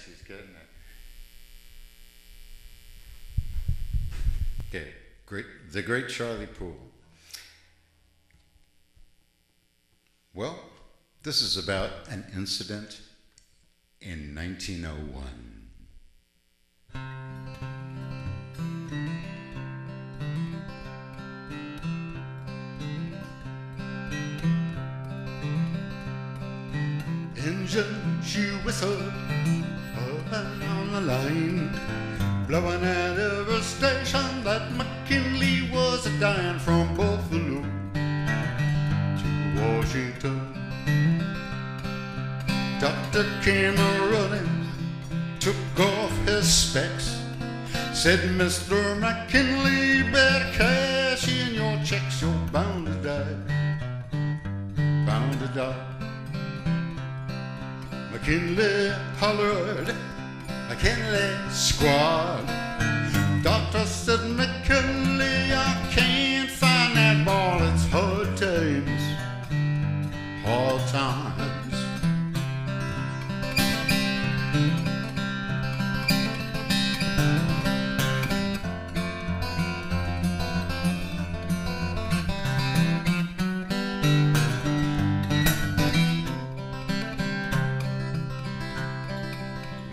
he's getting it. Okay, the great Charlie Poole. Well, this is about an incident in 1901. Engine, she whistled up and on the line, blowing at every station that McKinley was a-dying from Buffalo to Washington. Doctor came a-running, took off his specs, said, Mr. McKinley, better cash in your checks, you're bound to die, bound to die. McKinley hollered, McKinley squad. Doctor said, McKinley, I can't find that ball. It's hard times, hard times.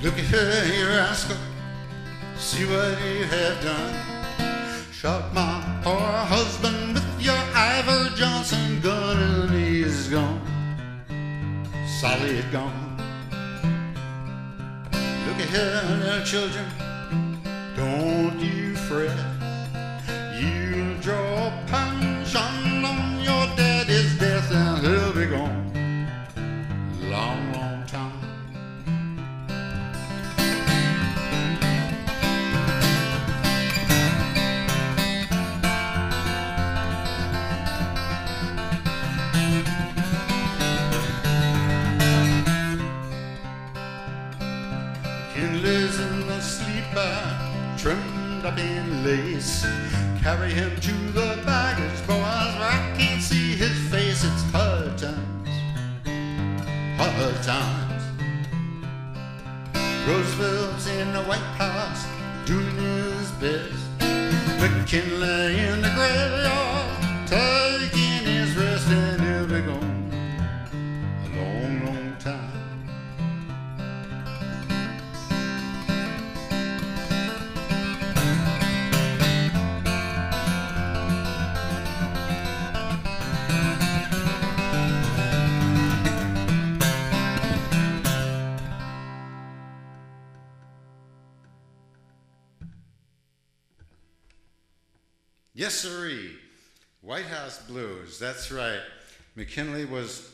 Look at you, rascal, see what you have done. Shot my poor husband with your Ivor Johnson gun, and he's gone, solid gone. Look at here, children, don't you fret. You draw a pension on your daddy's death, and he'll be gone long, long time. Kinley's in the sleeper, trimmed up in lace. Carry him to the baggage, boys, where I can't see his face. It's hard times, hard times. Roosevelt's in the White House, doing his best. McKinley in the graveyard, taking his rest, and he'll be gone a long, long time. Yes, sirree. White House Blues, that's right. McKinley was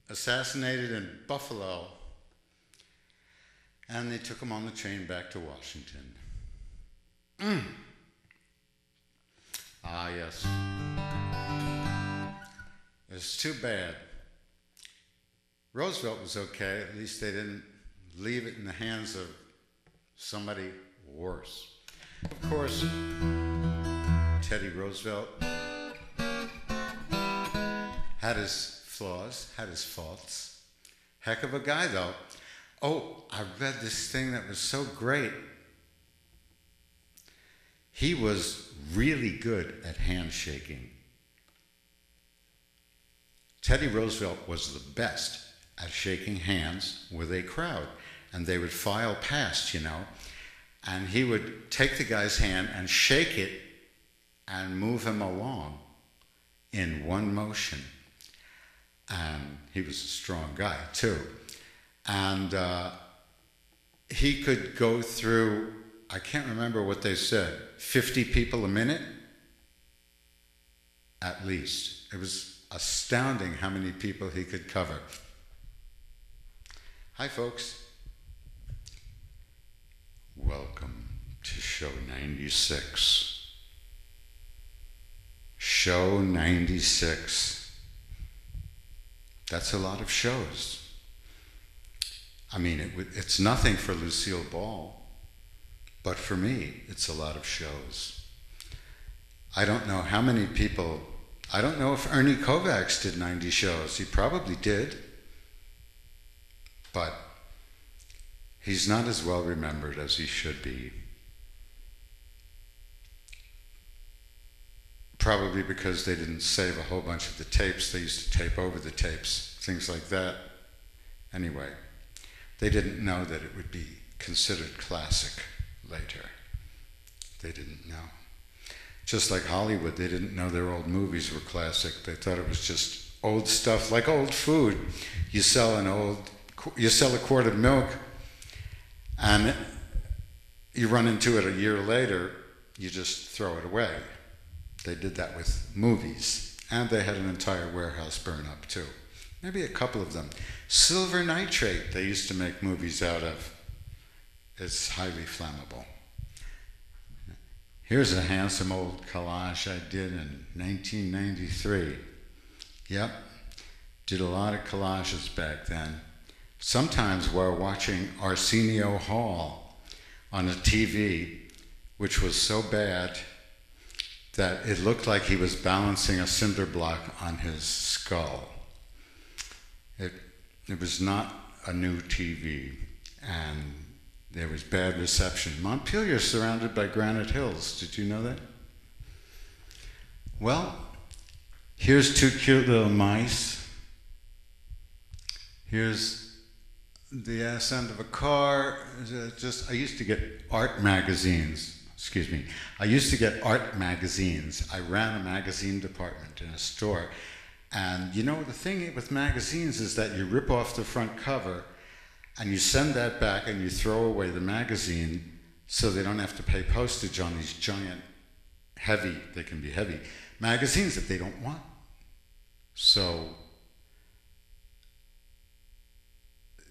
assassinated in Buffalo, and they took him on the train back to Washington. Ah, yes. It's too bad. Roosevelt was okay. At least they didn't leave it in the hands of somebody worse. Of course, Teddy Roosevelt had his flaws, had his faults. Heck of a guy, though. Oh, I read this thing that was so great. He was really good at handshaking. Teddy Roosevelt was the best at shaking hands with a crowd, and they would file past, you know, and he would take the guy's hand and shake it and move him along in one motion. And he was a strong guy, too. And he could go through, I can't remember what they said, 50 people a minute? At least. It was astounding how many people he could cover. Hi, folks. Welcome to show 96. Show 96. That's a lot of shows. I mean, it's nothing for Lucille Ball, but for me, it's a lot of shows. I don't know how many people, I don't know if Ernie Kovacs did 90 shows. He probably did. But He's not as well remembered as he should be. Probably because they didn't save a whole bunch of the tapes. They used to tape over the tapes, things like that. Anyway, they didn't know that it would be considered classic later. They didn't know. Just like Hollywood, they didn't know their old movies were classic. They thought it was just old stuff, like old food. You sell a quart of milk, and you run into it a year later, you just throw it away. They did that with movies, and they had an entire warehouse burn up too. Maybe a couple of them. Silver nitrate they used to make movies out of. It's highly flammable. Here's a handsome old collage I did in 1993. Yep, did a lot of collages back then. Sometimes while watching Arsenio Hall on a TV, which was so bad that it looked like he was balancing a cinder block on his skull. It was not a new TV, and there was bad reception. Montpelier's surrounded by granite hills. Did you know that? Well, here's two cute little mice. Here's the ass end of a car. I used to get art magazines. Excuse me. I used to get art magazines. I ran a magazine department in a store. And you know, the thing with magazines is that you rip off the front cover and you send that back and you throw away the magazine so they don't have to pay postage on these giant, heavy, they can be heavy, magazines that they don't want. So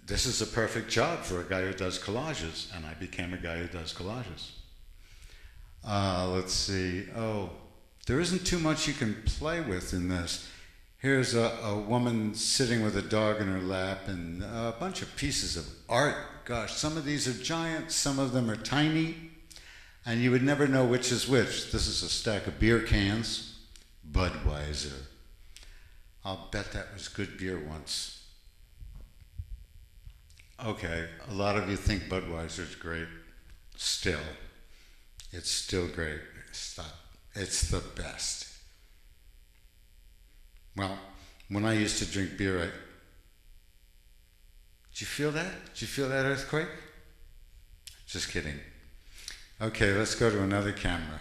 this is a perfect job for a guy who does collages, and I became a guy who does collages. Let's see. Oh, there isn't too much you can play with in this. Here's a woman sitting with a dog in her lap and a bunch of pieces of art. Gosh, some of these are giant, some of them are tiny, and you would never know which is which. This is a stack of beer cans, Budweiser. I'll bet that was good beer once. Okay, a lot of you think Budweiser's great. Still. It's still great. It's the best. Well, when I used to drink beer, did you feel that? Did you feel that earthquake? Just kidding. Okay, let's go to another camera.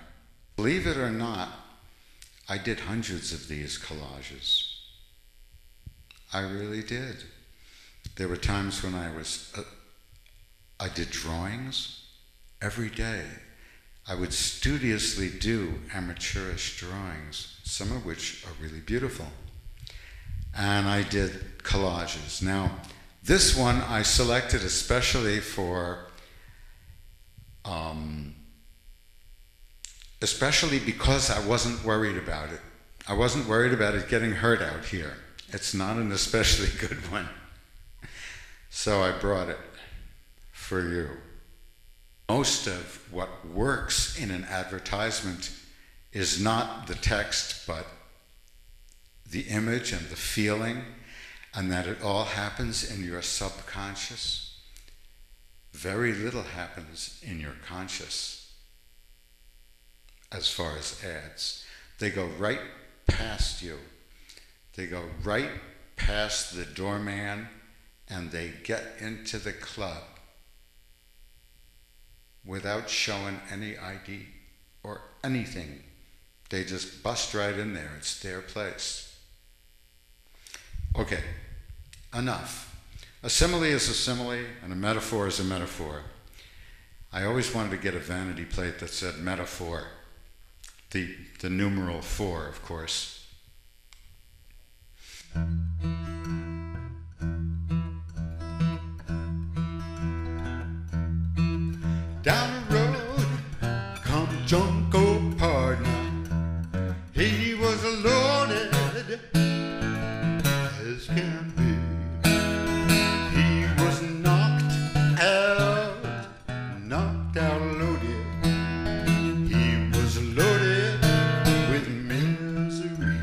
Believe it or not, I did hundreds of these collages. I really did. There were times when I did drawings every day. I would studiously do amateurish drawings, some of which are really beautiful. And I did collages. Now, this one I selected especially for, especially because I wasn't worried about it. I wasn't worried about it getting hurt out here. It's not an especially good one. So I brought it for you. Most of what works in an advertisement is not the text, but the image and the feeling, and that it all happens in your subconscious. Very little happens in your conscious as far as ads. They go right past you. They go right past the doorman, and they get into the club without showing any ID or anything. They just bust right in there. It's their place. Okay, enough. A simile is a simile, and a metaphor is a metaphor. I always wanted to get a vanity plate that said metaphor, the numeral 4, of course. Down the road come Junko Partner. He was loaded as can be. He was knocked out loaded. He was loaded with misery.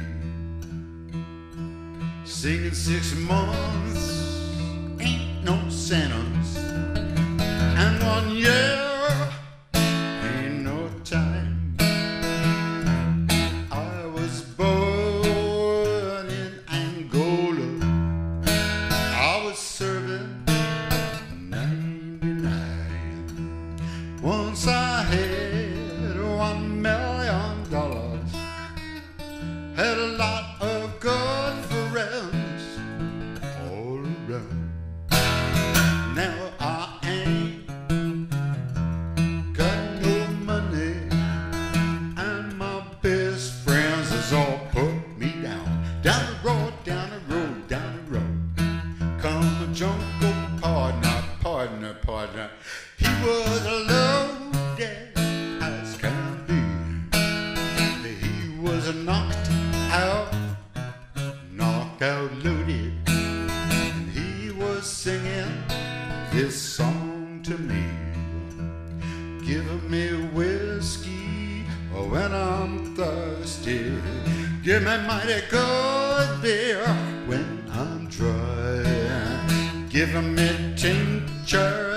Singing 6 months ain't no sentence. 1 year ain't no time. I was born in Angola. I was serving 99. Once I had $1 million. Had a lot of good friends all around. Now I ain't got no money, and my best friends has all put me down. Down the road, down the road, down the road. Come a Junko Partner, partner, partner. He was loaded as can be. He was knocked out loaded, and he was singing this song to me. Give me whiskey when I'm thirsty. Give me mighty good beer when I'm dry. Give me tincture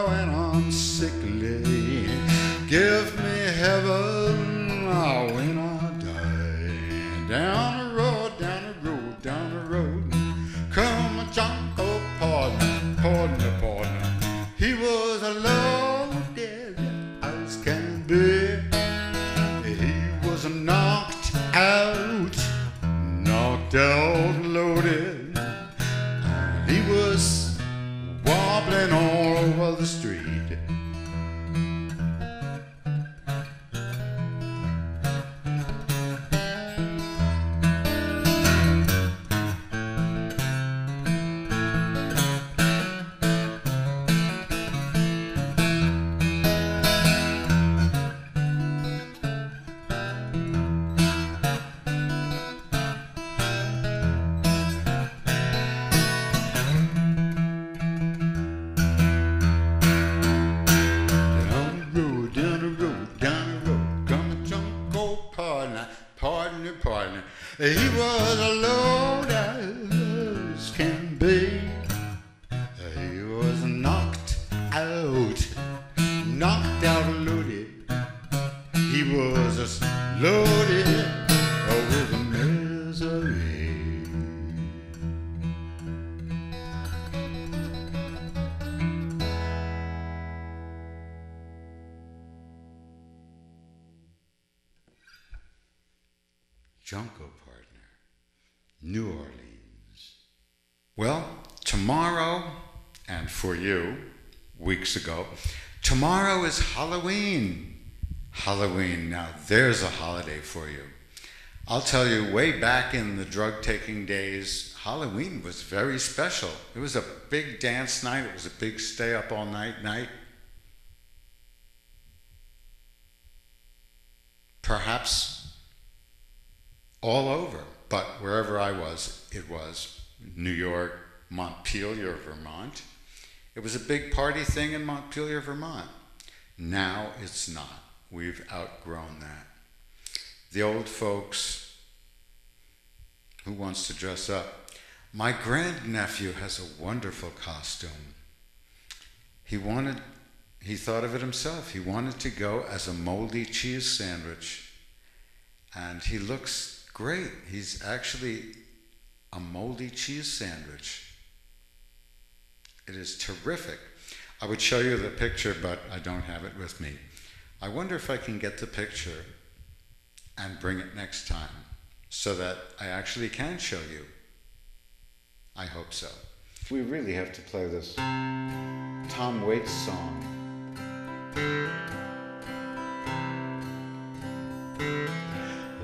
when I'm sickly. Give me heaven when I die. Down the road, down the road, down the road. Come a Junko Partner, partner, partner. He was loaded as can be. He was knocked out, loaded. He was wobbling all over the street. Partner. He was loaded as can be. He was knocked out loaded. He was loaded with misery. Junko Partner, New Orleans. Well, tomorrow, and for you, weeks ago, tomorrow is Halloween. Halloween, now there's a holiday for you. I'll tell you, way back in the drug-taking days, Halloween was very special. It was a big dance night. It was a big stay-up-all-night night. Perhaps all over, but wherever I was, it was New York, Montpelier, Vermont. It was a big party thing in Montpelier, Vermont. Now it's not. We've outgrown that. The old folks, who wants to dress up? My grandnephew has a wonderful costume. He thought of it himself. He wanted to go as a moldy cheese sandwich. And he looks great. He's actually a moldy cheese sandwich. It is terrific. I would show you the picture, but I don't have it with me. I wonder if I can get the picture and bring it next time so that I actually can show you. I hope so. We really have to play this Tom Waits song.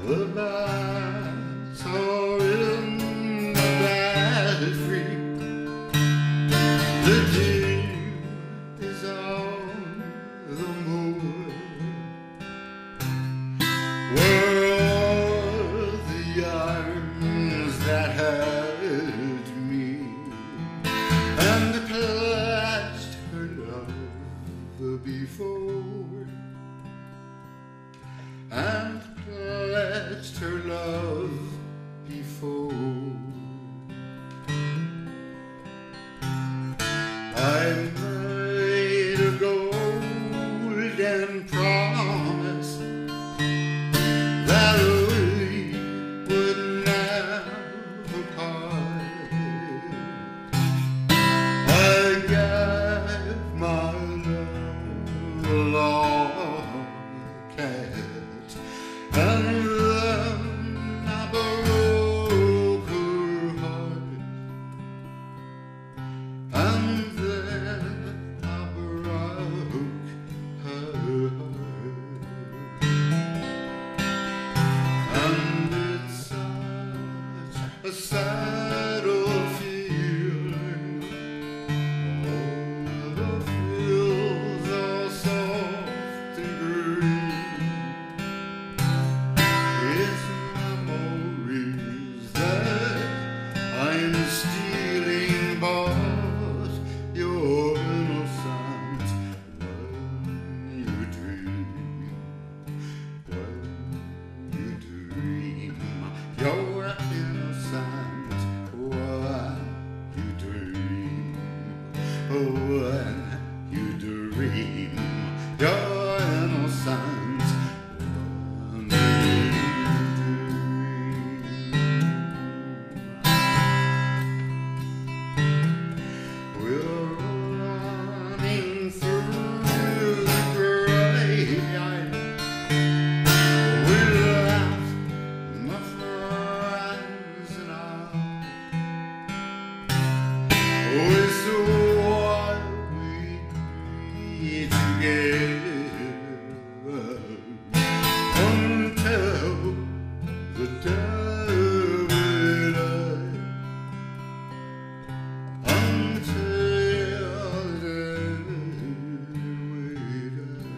The bats are in the battery. The dew is on the moor. Where are the arms that held me and pledged her love before? And pledged her love and promise that we would never part. I gave my love a locket, and then I broke her heart, and then I broke her heart. And it's such a sad old feeling. All the fields are soft and green. It's memories that I'm stealing, but you're innocent when you dream. When you dream, you're innocent when you dream. When you dream, you're innocent when you dream. We're running through the graveyard. We laughed, my friends and I. We swore we'd be together until the day we die. Until the day we die.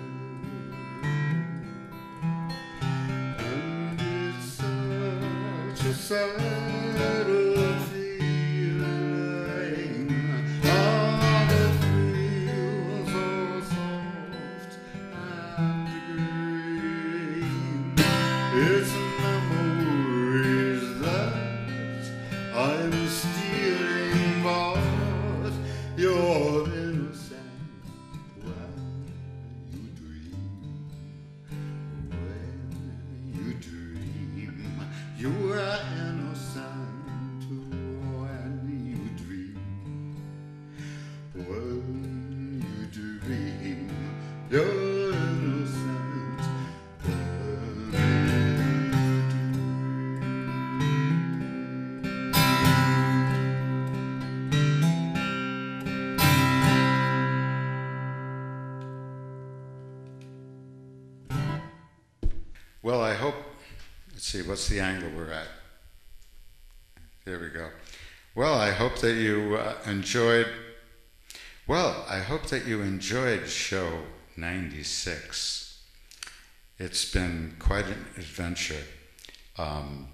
And it's such a sad old feeling. All the fields are soft and green. It's memories that I'm stealing, but you're innocent when you dream. When you dream, you are innocent when you dream. When you dream, you're innocent when you Well, I hope, let's see, what's the angle we're at? There we go. Well, I hope that you enjoyed show 96. It's been quite an adventure. And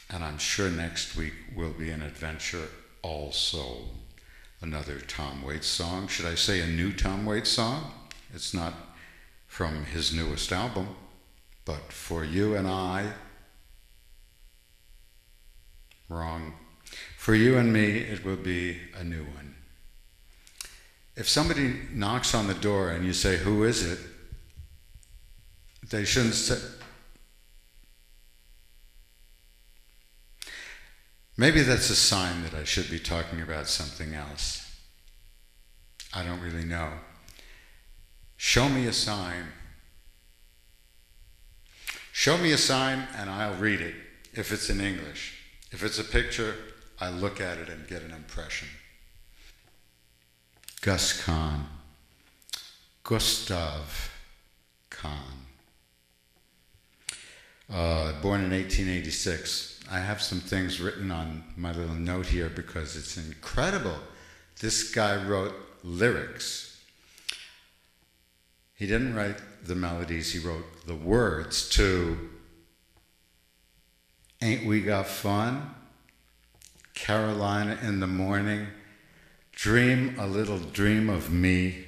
I'm sure next week will be an adventure also. Another Tom Waits song. Should I say a new Tom Waits song? It's not from his newest album, but For You and I. Wrong. For You and Me, it will be a new one. If somebody knocks on the door and you say, "Who is it?" they shouldn't say. Maybe that's a sign that I should be talking about something else. I don't really know. Show me a sign. Show me a sign and I'll read it, if it's in English. If it's a picture, I look at it and get an impression. Kahn. Gustav Kahn. Born in 1886. I have some things written on my little note here because it's incredible. This guy wrote lyrics. He didn't write the melodies, he wrote the words to Ain't We Got Fun, Carolina in the Morning, Dream a Little Dream of Me,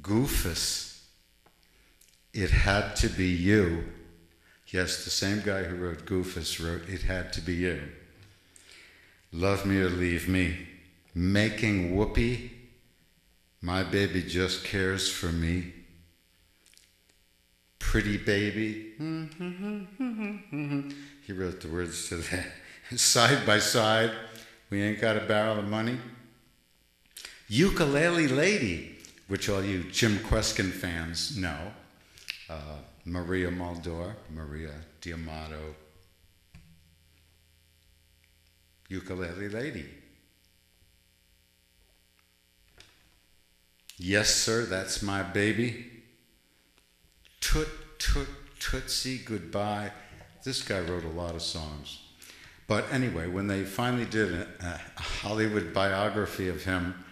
Goofus, It Had to Be You. Yes, the same guy who wrote Goofus wrote It Had to Be You. Love Me or Leave Me, Making Whoopee, My Baby Just Cares for Me, pretty baby. He wrote the words to that. Side by side, we ain't got a barrel of money. Ukulele Lady, which all you Jim Queskin fans know. Maria Muldaur, Maria Diamato. Ukulele Lady. Yes, sir, that's my baby. Toot, toot, tootsie, goodbye. This guy wrote a lot of songs. But anyway, when they finally did a Hollywood biography of him,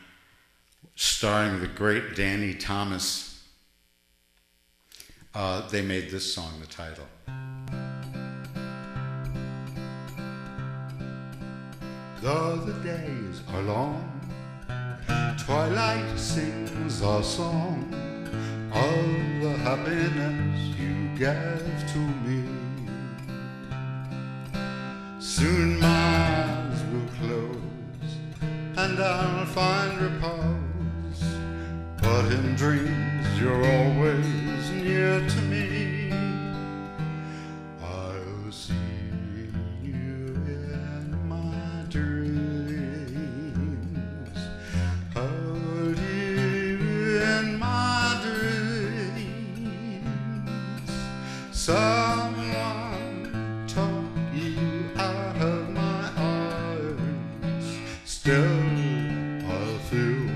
starring the great Danny Thomas, they made this song the title. Though the days are long, twilight sings a song of the happiness you gave to me. Soon my eyes will close and I'll find repose, but in dreams you're always near to me. I'll see you in my dreams, hold you in my dreams. Someone took you out of my arms, still I'll feel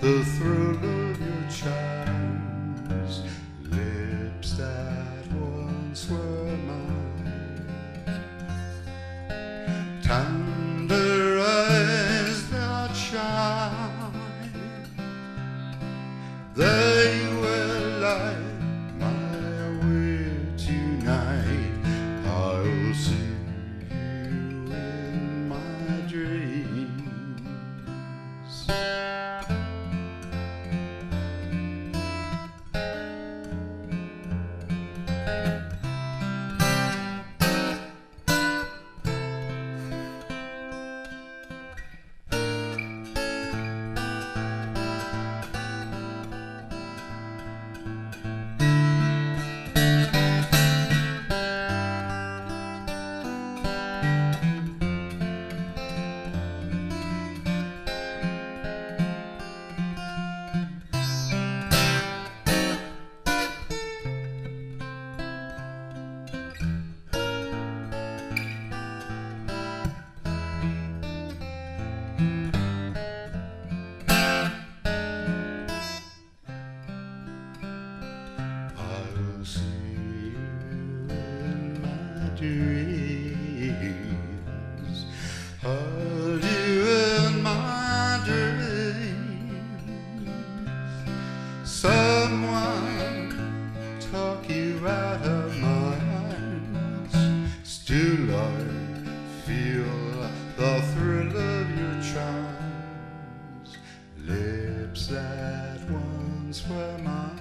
the thrill of your charms, lips that once were mine, tender eyes that shine, they will light my way tonight. I'll see you in my dreams. I'll see you in my dreams, hold you in my dreams. Someone talk you out of my arms, still I feel the thrill of your charms, lips that once were mine,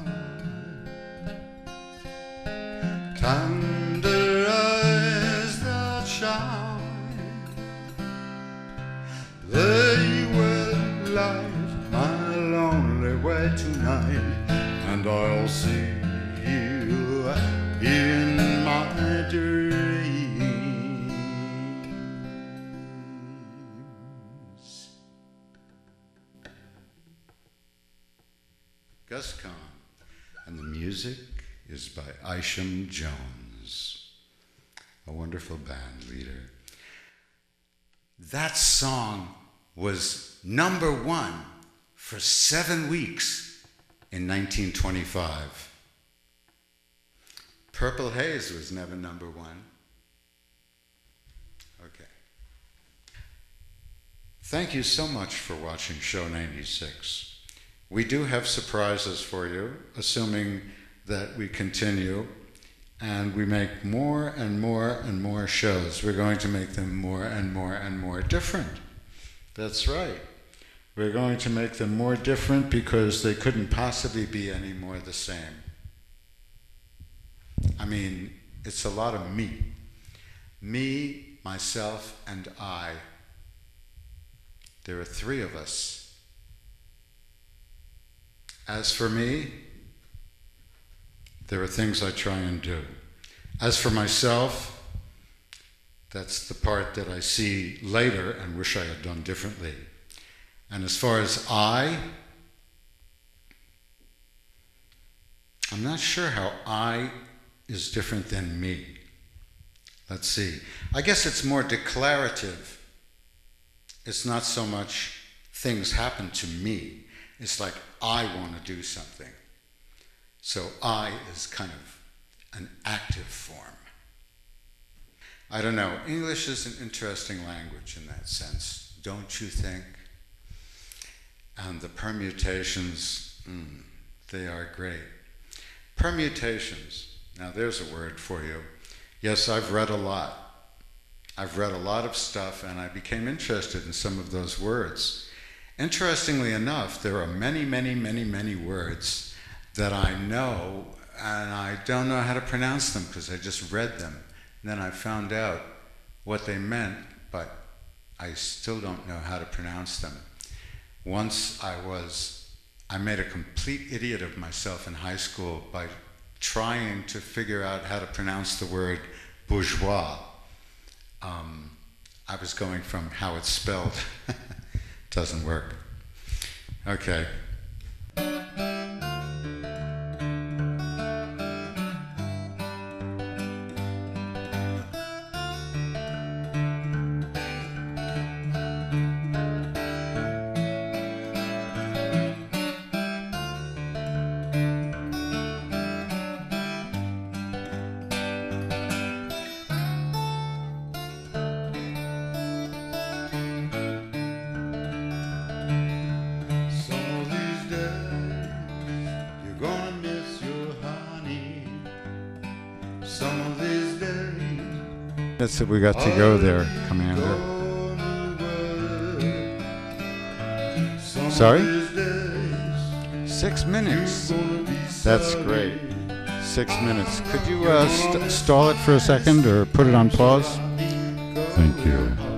tender eyes that shine, they will light my lonely way tonight, and I'll see you in my dreams. Gus Kahn, and the music is by Isham Jones, a wonderful band leader. That song was #1 for 7 weeks in 1925. Purple Haze was never #1. Okay. Thank you so much for watching Show 96. We do have surprises for you, assuming that we continue and we make more and more and more shows. We're going to make them more and more and more different. That's right. We're going to make them more different because they couldn't possibly be any more the same. I mean, it's a lot of me. Me, myself, and I. There are 3 of us. As for me, there are things I try and do. As for myself, that's the part that I see later and wish I had done differently. And as far as I'm not sure how I is different than me. Let's see. I guess it's more declarative. It's not so much things happen to me. It's like I want to do something. So I is kind of an active form. I don't know. English is an interesting language in that sense, don't you think? And the permutations, they are great. Permutations. Now there's a word for you. Yes, I've read a lot. I've read a lot of stuff, and I became interested in some of those words. Interestingly enough, there are many, many, many, many words that I know, and I don't know how to pronounce them because I just read them. And then I found out what they meant, but I still don't know how to pronounce them. Once I made a complete idiot of myself in high school by trying to figure out how to pronounce the word bourgeois. I was going from how it's spelled. Doesn't work. Okay. That's it, we got to go there, Commander. Sorry? 6 minutes. That's great. 6 minutes. Could you stall it for a second or put it on pause? Thank you.